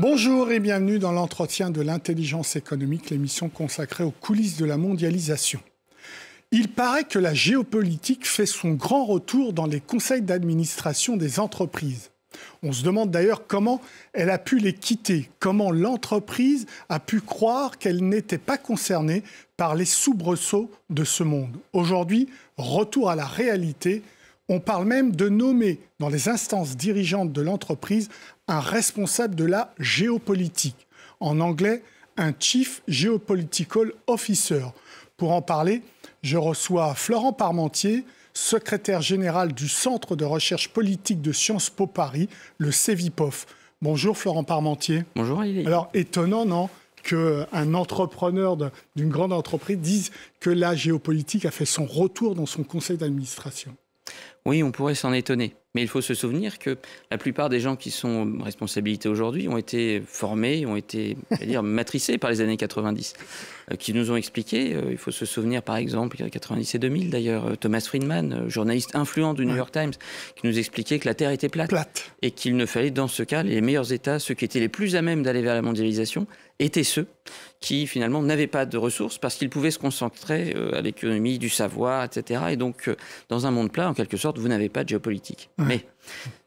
Bonjour et bienvenue dans l'entretien de l'intelligence économique, l'émission consacrée aux coulisses de la mondialisation. Il paraît que la géopolitique fait son grand retour dans les conseils d'administration des entreprises. On se demande d'ailleurs comment elle a pu les quitter, comment l'entreprise a pu croire qu'elle n'était pas concernée par les soubresauts de ce monde. Aujourd'hui, retour à la réalité. On parle même de nommer dans les instances dirigeantes de l'entreprise un responsable de la géopolitique. En anglais, un Chief Geopolitical Officer. Pour en parler, je reçois Florent Parmentier, secrétaire général du Centre de recherche politique de Sciences Po Paris, le CEVIPOF. Bonjour Florent Parmentier. Bonjour Olivier. Alors, étonnant, non, qu'un entrepreneur d'une grande entreprise dise que la géopolitique a fait son retour dans son conseil d'administration. Oui, on pourrait s'en étonner. Mais il faut se souvenir que la plupart des gens qui sont en responsabilité aujourd'hui ont été formés, ont été matricés par les années 90, qui nous ont expliqué, il faut se souvenir par exemple, il y a 90 et 2000 d'ailleurs, Thomas Friedman, journaliste influent du New York Times, qui nous expliquait que la Terre était plate. Et qu'il ne fallait dans ce cas, les meilleurs États, ceux qui étaient les plus à même d'aller vers la mondialisation, étaient ceux qui finalement n'avaient pas de ressources parce qu'ils pouvaient se concentrer à l'économie, du savoir, etc. Et donc dans un monde plat, en quelque sorte, vous n'avez pas de géopolitique. Mais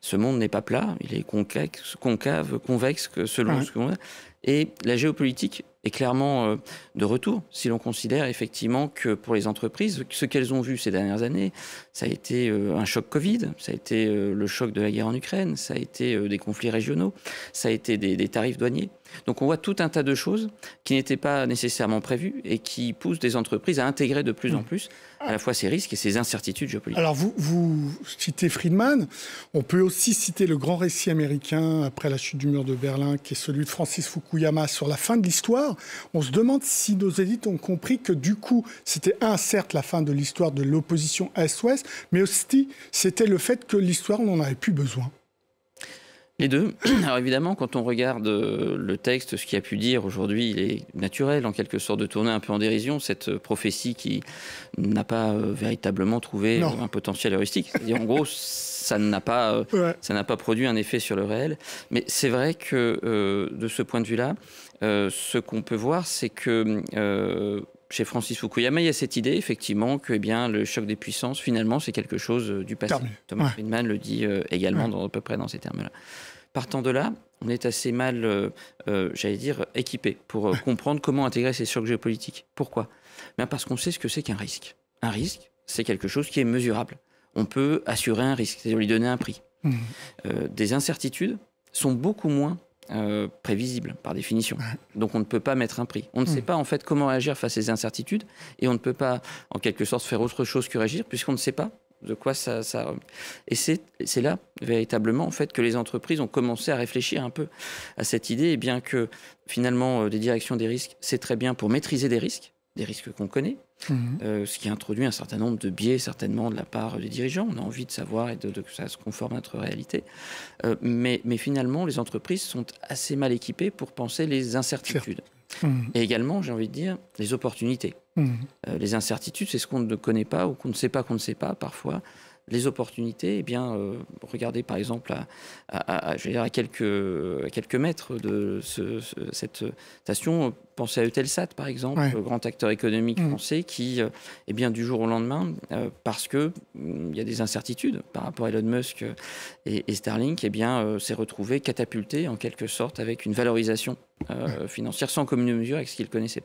ce monde n'est pas plat, il est concave, convexe, selon ce qu'on a. Et la géopolitique est clairement de retour, si l'on considère effectivement que pour les entreprises, ce qu'elles ont vu ces dernières années, ça a été un choc Covid, ça a été le choc de la guerre en Ukraine, ça a été des conflits régionaux, ça a été des tarifs douaniers. Donc on voit tout un tas de choses qui n'étaient pas nécessairement prévues et qui poussent des entreprises à intégrer de plus en plus à la fois ces risques et ces incertitudes géopolitiques. Alors vous citez Friedman, on peut aussi citer le grand récit américain après la chute du mur de Berlin qui est celui de Francis Fukuyama sur la fin de l'histoire. On se demande si nos élites ont compris que du coup c'était certes la fin de l'histoire de l'opposition Est-Ouest, mais aussi c'était le fait que l'histoire on n'en avait plus besoin. Les deux. Alors évidemment, quand on regarde le texte, ce qu'il a pu dire aujourd'hui, il est naturel en quelque sorte de tourner un peu en dérision cette prophétie qui n'a pas véritablement trouvé un potentiel heuristique. C'est-à-dire en gros, ça n'a pas produit un effet sur le réel. Mais c'est vrai que de ce point de vue-là, ce qu'on peut voir, c'est que chez Francis Fukuyama, il y a cette idée, effectivement, que le choc des puissances, finalement, c'est quelque chose du passé. Thomas Friedman le dit également à peu près dans ces termes-là. Partant de là, on est assez mal, équipé pour comprendre comment intégrer ces chocs géopolitiques. Pourquoi ? Parce qu'on sait ce que c'est qu'un risque. Un risque, c'est quelque chose qui est mesurable. On peut assurer un risque, c'est-à-dire lui donner un prix. Des incertitudes sont beaucoup moins prévisible par définition. Donc on ne peut pas mettre un prix. On ne sait pas en fait comment réagir face à ces incertitudes et on ne peut pas en quelque sorte faire autre chose que réagir puisqu'on ne sait pas de quoi ça... Et c'est là véritablement en fait que les entreprises ont commencé à réfléchir un peu à cette idée et bien que finalement des directions des risques c'est très bien pour maîtriser des risques qu'on connaît, ce qui introduit un certain nombre de biais certainement de la part des dirigeants. On a envie de savoir et que ça se conforme à notre réalité. Mais finalement, les entreprises sont assez mal équipées pour penser les incertitudes. Et également, j'ai envie de dire, les opportunités. Les incertitudes, c'est ce qu'on ne connaît pas ou qu'on ne sait pas parfois. Les opportunités, regardez par exemple à quelques mètres de cette station, pensez à Eutelsat par exemple, le grand acteur économique français qui, du jour au lendemain, parce que il y a des incertitudes par rapport à Elon Musk et Starlink, s'est retrouvé catapulté en quelque sorte avec une valorisation financière sans commune mesure avec ce qu'il connaissait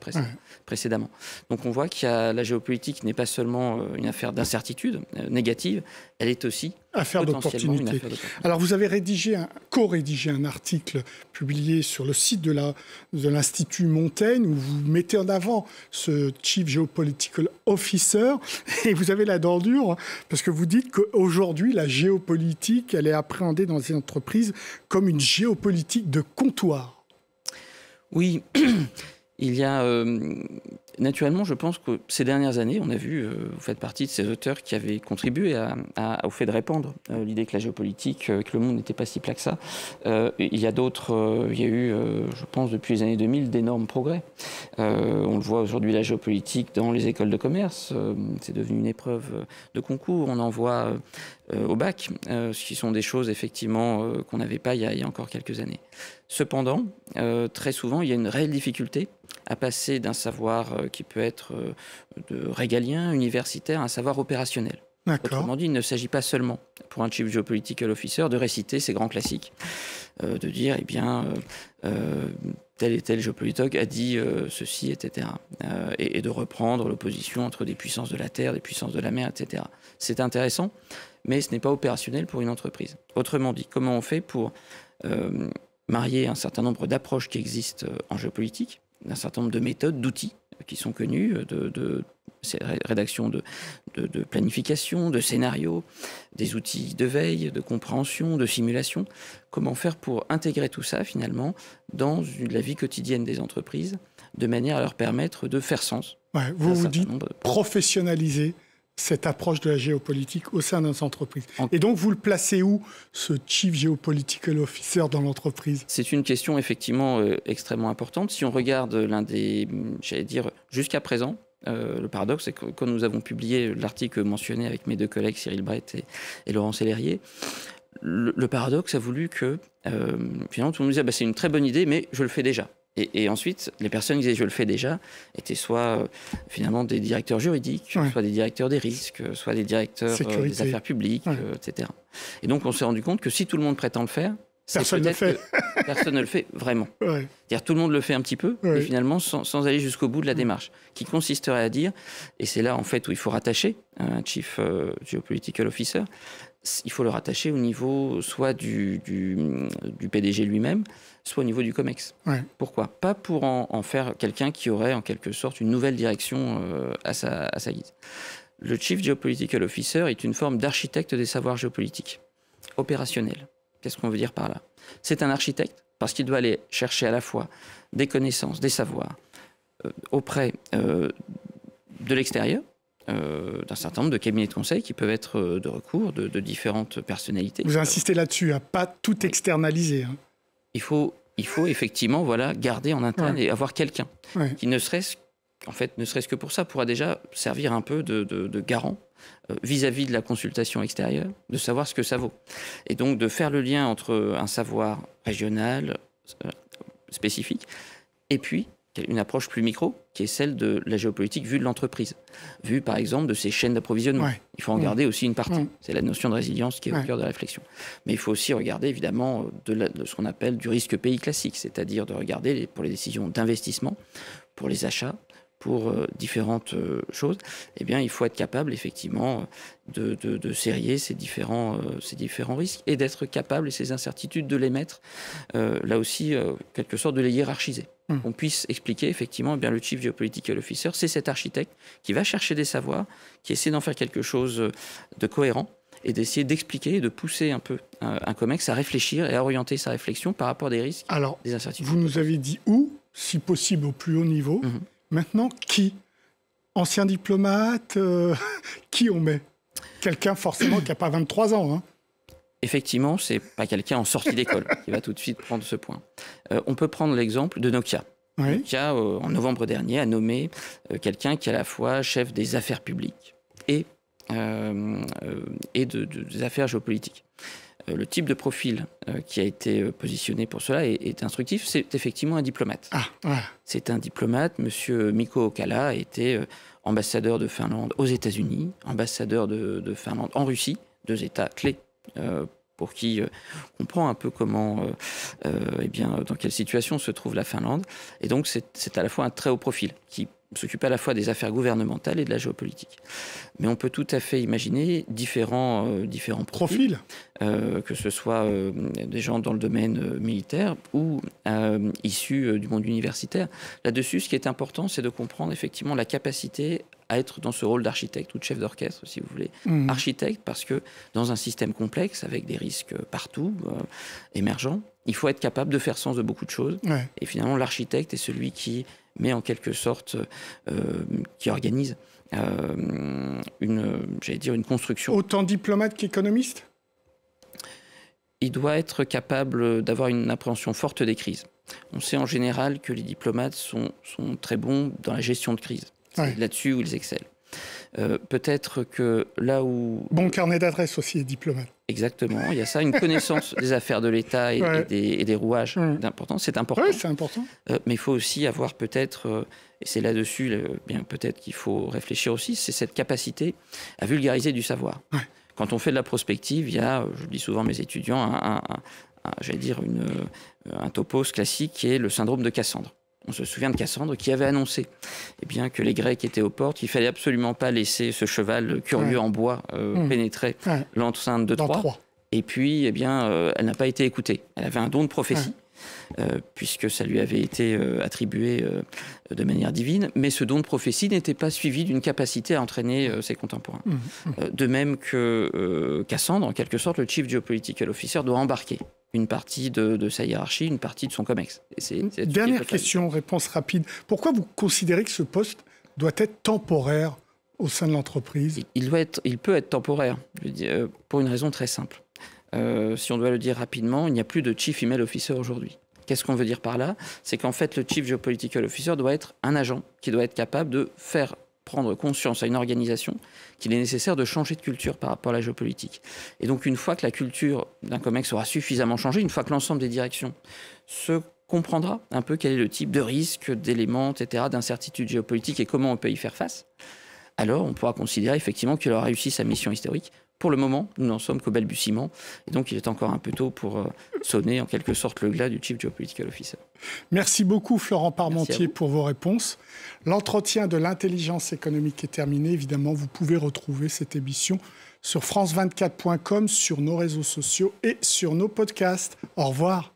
précédemment. Donc on voit que la géopolitique n'est pas seulement une affaire d'incertitude négative, elle est aussi affaire d'opportunité. Alors vous avez co-rédigé un article publié sur le site de l'Institut Montaigne où vous mettez en avant ce Chief Geopolitical Officer et vous avez la dent dure parce que vous dites qu'aujourd'hui la géopolitique elle est appréhendée dans les entreprises comme une géopolitique de comptoir. Oui, il y a Naturellement, je pense que ces dernières années, on a vu, vous faites partie de ces auteurs qui avaient contribué au fait de répandre l'idée que la géopolitique, que le monde n'était pas si plat que ça. Il y a d'autres, il y a eu, je pense, depuis les années 2000, d'énormes progrès. On le voit aujourd'hui, la géopolitique dans les écoles de commerce, c'est devenu une épreuve de concours. On en voit au bac, ce qui sont des choses effectivement qu'on n'avait pas il y a encore quelques années. Cependant, très souvent, il y a une réelle difficulté à passer d'un savoir qui peut être de régalien, universitaire, à un savoir opérationnel. Autrement dit, il ne s'agit pas seulement, pour un Chief Geopolitical Officer, de réciter ces grands classiques, de dire, eh bien, tel et tel géopolitologue a dit ceci, etc. Et de reprendre l'opposition entre des puissances de la terre, des puissances de la mer, etc. C'est intéressant, mais ce n'est pas opérationnel pour une entreprise. Autrement dit, comment on fait pour marier un certain nombre d'approches qui existent en géopolitique, un certain nombre de méthodes, d'outils qui sont connus, de rédaction de planification, de scénarios, des outils de veille, de compréhension, de simulation. Comment faire pour intégrer tout ça, finalement, dans la vie quotidienne des entreprises, de manière à leur permettre de faire sens. Ouais, vous dites professionnaliser cette approche de la géopolitique au sein de nos entreprises. Et donc, vous le placez où, ce Chief Geopolitical Officer dans l'entreprise? C'est une question effectivement extrêmement importante. Si on regarde l'un des, j'allais dire, jusqu'à présent, le paradoxe, c'est que quand nous avons publié l'article mentionné avec mes deux collègues, Cyril Brett et Laurent Sellerier, le paradoxe a voulu que, finalement, tout le monde disait, c'est une très bonne idée, mais je le fais déjà. Et ensuite, les personnes qui disaient « je le fais déjà » étaient soit finalement des directeurs juridiques, soit des directeurs des risques, soit des directeurs des affaires publiques, etc. Et donc, on s'est rendu compte que si tout le monde prétend le faire, personne ne le fait. Personne ne le fait vraiment. C'est-à-dire tout le monde le fait un petit peu, mais finalement sans aller jusqu'au bout de la démarche, qui consisterait à dire, et c'est là en fait où il faut rattacher un Chief Geopolitical Officer, il faut le rattacher au niveau soit du PDG lui-même, soit au niveau du COMEX. Pourquoi? Pas pour en faire quelqu'un qui aurait en quelque sorte une nouvelle direction à sa guise. Le Chief Geopolitical Officer est une forme d'architecte des savoirs géopolitiques, opérationnel. Qu'est-ce qu'on veut dire par là? C'est un architecte parce qu'il doit aller chercher à la fois des connaissances, des savoirs auprès de l'extérieur, d'un certain nombre de cabinets de conseil qui peuvent être de recours, de différentes personnalités. Vous insistez là-dessus, à pas tout externaliser. Hein. Il faut effectivement garder en interne et avoir quelqu'un qui ne serait-ce que pour ça, pourra déjà servir un peu de garant vis-à-vis de la consultation extérieure, de savoir ce que ça vaut. Et donc de faire le lien entre un savoir régional, spécifique, et puis une approche plus micro, qui est celle de la géopolitique vue de l'entreprise, vue par exemple de ses chaînes d'approvisionnement. Il faut en garder aussi une partie. C'est la notion de résilience qui est au cœur de la réflexion. Mais il faut aussi regarder évidemment de ce qu'on appelle du risque pays classique, c'est-à-dire de regarder pour les décisions d'investissement, pour les achats, pour différentes choses, eh bien, il faut être capable, effectivement, de sérier ces différents risques et d'être capable, et ces incertitudes, de les mettre, là aussi, quelque sorte, de les hiérarchiser. On puisse expliquer, effectivement, eh bien, le Chief Geopolitical Officer, c'est cet architecte qui va chercher des savoirs, qui essaie d'en faire quelque chose de cohérent et d'essayer d'expliquer et de pousser un peu un COMEX à réfléchir et à orienter sa réflexion par rapport à des risques, des incertitudes. Vous nous avez dit où, si possible au plus haut niveau. Maintenant, qui? Ancien diplomate, qui on met? Quelqu'un forcément qui n'a pas 23 ans. Hein. Effectivement, ce n'est pas quelqu'un en sortie d'école qui va tout de suite prendre ce point. On peut prendre l'exemple de Nokia. Nokia, en novembre dernier, a nommé quelqu'un qui est à la fois chef des affaires publiques et des affaires géopolitiques. Le type de profil qui a été positionné pour cela est instructif. C'est effectivement un diplomate. C'est un diplomate. Monsieur Mikko Okala a été ambassadeur de Finlande aux États-Unis, ambassadeur de Finlande en Russie, deux États clés pour qui comprend un peu comment, dans quelle situation se trouve la Finlande. Et donc, c'est à la fois un très haut profil qui s'occupe à la fois des affaires gouvernementales et de la géopolitique. Mais on peut tout à fait imaginer différents profils, que ce soit des gens dans le domaine militaire ou issus du monde universitaire. Là-dessus, ce qui est important, c'est de comprendre effectivement la capacité à être dans ce rôle d'architecte ou de chef d'orchestre, si vous voulez. Architecte, parce que dans un système complexe, avec des risques partout, émergents, il faut être capable de faire sens de beaucoup de choses. Ouais. Et finalement, l'architecte est celui qui met en quelque sorte, qui organise une construction. Autant diplomate qu'économiste ? Il doit être capable d'avoir une appréhension forte des crises. On sait en général que les diplomates sont très bons dans la gestion de crise. C'est là-dessus où ils excellent. Peut-être que là où... Bon carnet d'adresse aussi, les diplomates. Exactement, il y a ça, une connaissance des affaires de l'État et des rouages d'importance. C'est important. Oui, c'est important. Mais il faut aussi avoir peut-être, et c'est là-dessus, bien peut-être qu'il faut réfléchir aussi, c'est cette capacité à vulgariser du savoir. Ouais. Quand on fait de la prospective, il y a, je dis souvent à mes étudiants, un topos classique qui est le syndrome de Cassandre. On se souvient de Cassandre qui avait annoncé que les Grecs étaient aux portes, qu'il ne fallait absolument pas laisser ce cheval curieux en bois pénétrer l'enceinte de Troie. Et puis, elle n'a pas été écoutée. Elle avait un don de prophétie, puisque ça lui avait été attribué de manière divine. Mais ce don de prophétie n'était pas suivi d'une capacité à entraîner ses contemporains. De même que Cassandre, en quelque sorte, le Chief Geopolitical Officer doit embarquer une partie de sa hiérarchie, une partie de son COMEX. Dernière question, réponse rapide. Pourquoi vous considérez que ce poste doit être temporaire au sein de l'entreprise ? Il peut être temporaire, pour une raison très simple. Si on doit le dire rapidement, il n'y a plus de Chief Email Officer aujourd'hui. Qu'est-ce qu'on veut dire par là ? C'est qu'en fait, le Chief Geopolitical Officer doit être un agent qui doit être capable de faire prendre conscience à une organisation qu'il est nécessaire de changer de culture par rapport à la géopolitique. Et donc, une fois que la culture d'un COMEX aura suffisamment changé, une fois que l'ensemble des directions se comprendra un peu quel est le type de risque, d'éléments, etc., d'incertitudes géopolitiques et comment on peut y faire face, alors on pourra considérer effectivement qu'il aura réussi sa mission historique. Pour le moment, nous n'en sommes qu'au balbutiement. Et donc, il est encore un peu tôt pour sonner en quelque sorte le glas du Chief Geopolitical Officer. Merci beaucoup, Florent Parmentier, pour vos réponses. L'entretien de l'intelligence économique est terminé. Évidemment, vous pouvez retrouver cette émission sur france24.com, sur nos réseaux sociaux et sur nos podcasts. Au revoir.